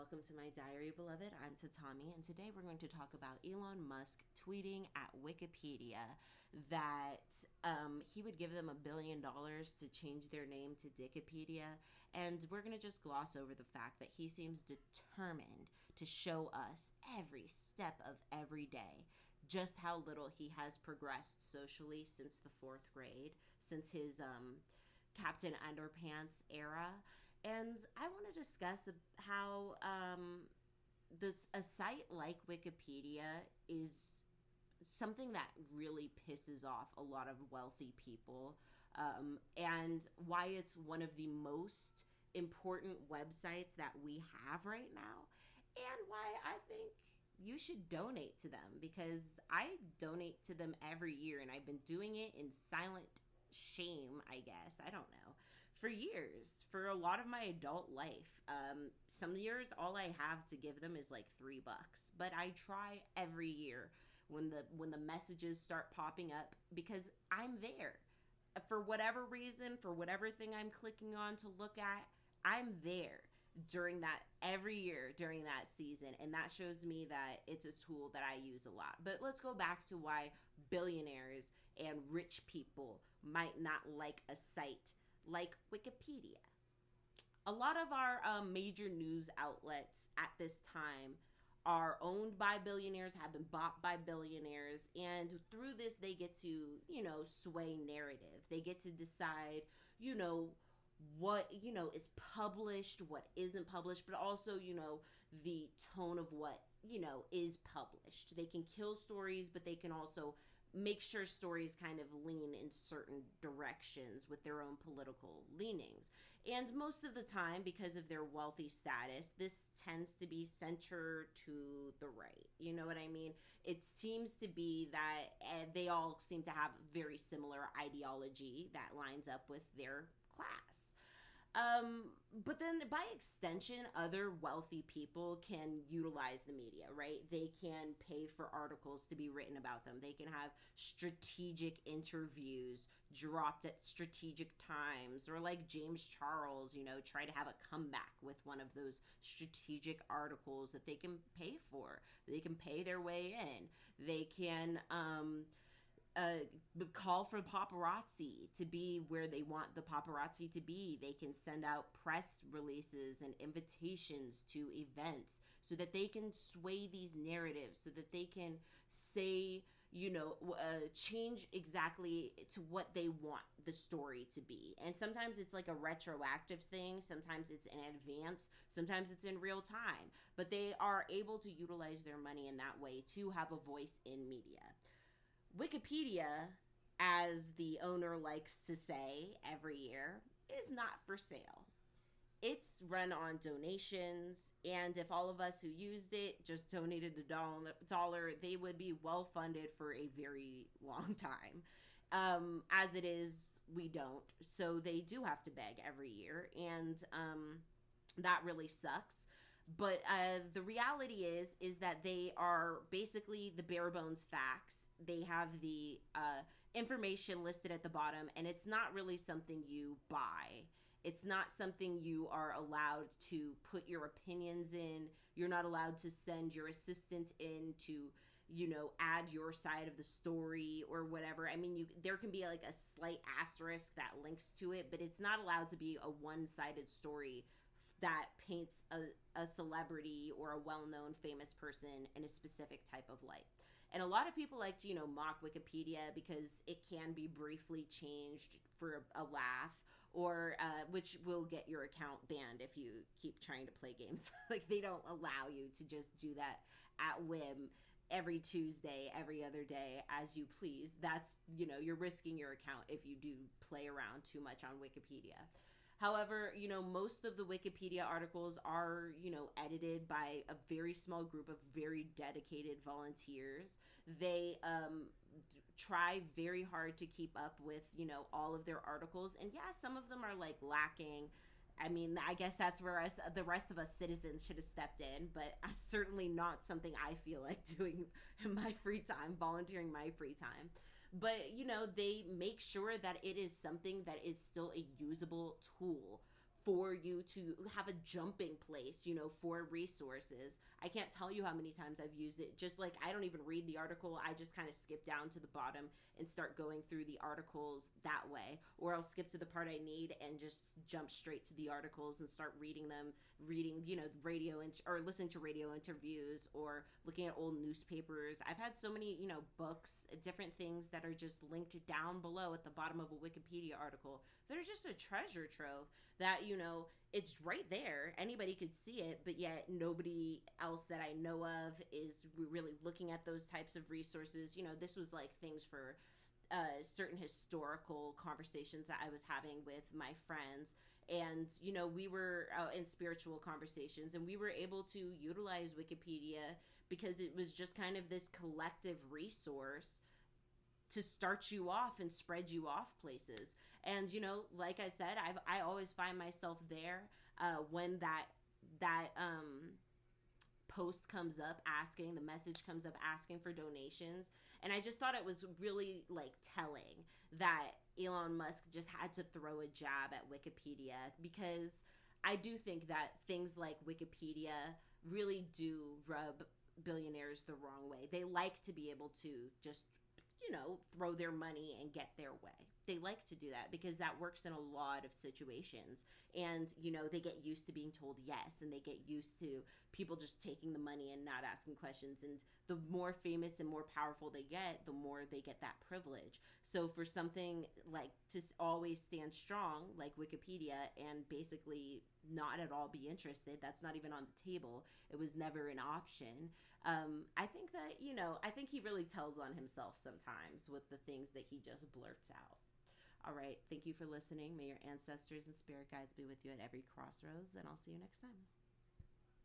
welcome to my diary, beloved. I'm Tatami, and today we're going to talk about Elon Musk tweeting at Wikipedia that he would give them $1 billion to change their name to Dikipedia, and we're going to just gloss over the fact that he seems determined to show us every step of every day just how little he has progressed socially since the fourth grade, since his Captain Underpants era. And I want to discuss how a site like Wikipedia is something that really pisses off a lot of wealthy people, and why it's one of the most important websites that we have right now, and why I think you should donate to them, because I donate to them every year and I've been doing it in silent shame, I guess, I don't know, for years, for a lot of my adult life. Some years all I have to give them is like $3, but I try every year when the messages start popping up, because I'm there for whatever reason, for whatever thing I'm clicking on to look at. I'm there during that every year during that season, and that shows me that it's a tool that I use a lot. But let's go back to why billionaires and rich people might not like a site like Wikipedia. A lot of our major news outlets at this time are owned by billionaires, have been bought by billionaires, and through this they get to, sway narrative. They get to decide, what is published, what isn't published, but also the tone of what is published. They can kill stories, but they can also make sure stories kind of lean in certain directions with their own political leanings. And most of the time, because of their wealthy status, this tends to be center to the right. You know what I mean? It seems to be that they all seem to have very similar ideology that lines up with their class. But then by extension, other wealthy people can utilize the media, right? They can pay for articles to be written about them. They can have strategic interviews dropped at strategic times, or like James Charles, try to have a comeback with one of those strategic articles that they can pay for. They can pay their way in. They can, call for paparazzi to be where they want the paparazzi to be. They can send out press releases and invitations to events so that they can sway these narratives, so that they can say, change exactly to what they want the story to be. And sometimes it's like a retroactive thing, sometimes it's in advance, sometimes it's in real time, but they are able to utilize their money in that way to have a voice in media. Wikipedia, as the owner likes to say every year, is not for sale. It's run on donations, and if all of us who used it just donated a dollar, they would be well funded for a very long time. As it is, we don't. So they do have to beg every year, and that really sucks. But the reality is that they are basically the bare bones facts. They have the information listed at the bottom, and it's not really something you buy. It's not something you are allowed to put your opinions in. You're not allowed to send your assistant in to, add your side of the story or whatever. I mean, there can be like a slight asterisk that links to it, but it's not allowed to be a one-sided story that paints a celebrity or a well-known famous person in a specific type of light. And a lot of people like to, mock Wikipedia because it can be briefly changed for a laugh, or which will get your account banned if you keep trying to play games. Like, they don't allow you to just do that at whim every Tuesday, every other day, as you please. That's, you're risking your account if you do play around too much on Wikipedia. However, most of the Wikipedia articles are, edited by a very small group of very dedicated volunteers. They try very hard to keep up with, all of their articles. And yeah, some of them are like lacking. I mean, I guess that's where the rest of us citizens should have stepped in, but certainly not something I feel like doing in my free time, volunteering my free time. But, they make sure that it is something that is still a usable tool for you to have a jumping place, for resources. I can't tell you how many times I've used it. Just like, I don't even read the article. I just kind of skip down to the bottom and start going through the articles that way. Or I'll skip to the part I need and just jump straight to the articles and start reading them, or listening to radio interviews or looking at old newspapers. I've had so many, books, different things that are just linked down below at the bottom of a Wikipedia article that are just a treasure trove that, it's right there. Anybody could see it, but yet nobody else that I know of is really looking at those types of resources. This was like things for certain historical conversations that I was having with my friends. And, we were in spiritual conversations, and we were able to utilize Wikipedia because it was just kind of this collective resource to start you off and spread you off places. And, like I said, I always find myself there when that post comes up asking, the message comes up asking for donations. And I just thought it was really like telling that Elon Musk just had to throw a jab at Wikipedia, because I do think that things like Wikipedia really do rub billionaires the wrong way. They like to be able to just, throw their money and get their way. They like to do that because that works in a lot of situations. And, they get used to being told yes, and they get used to people just taking the money and not asking questions. And the more famous and more powerful they get, the more they get that privilege. So for something like to always stand strong, like Wikipedia, and basically not at all be interested, that's not even on the table. It was never an option. I think that, I think he really tells on himself sometimes with the things that he just blurts out. All right. Thank you for listening. May your ancestors and spirit guides be with you at every crossroads, and I'll see you next time.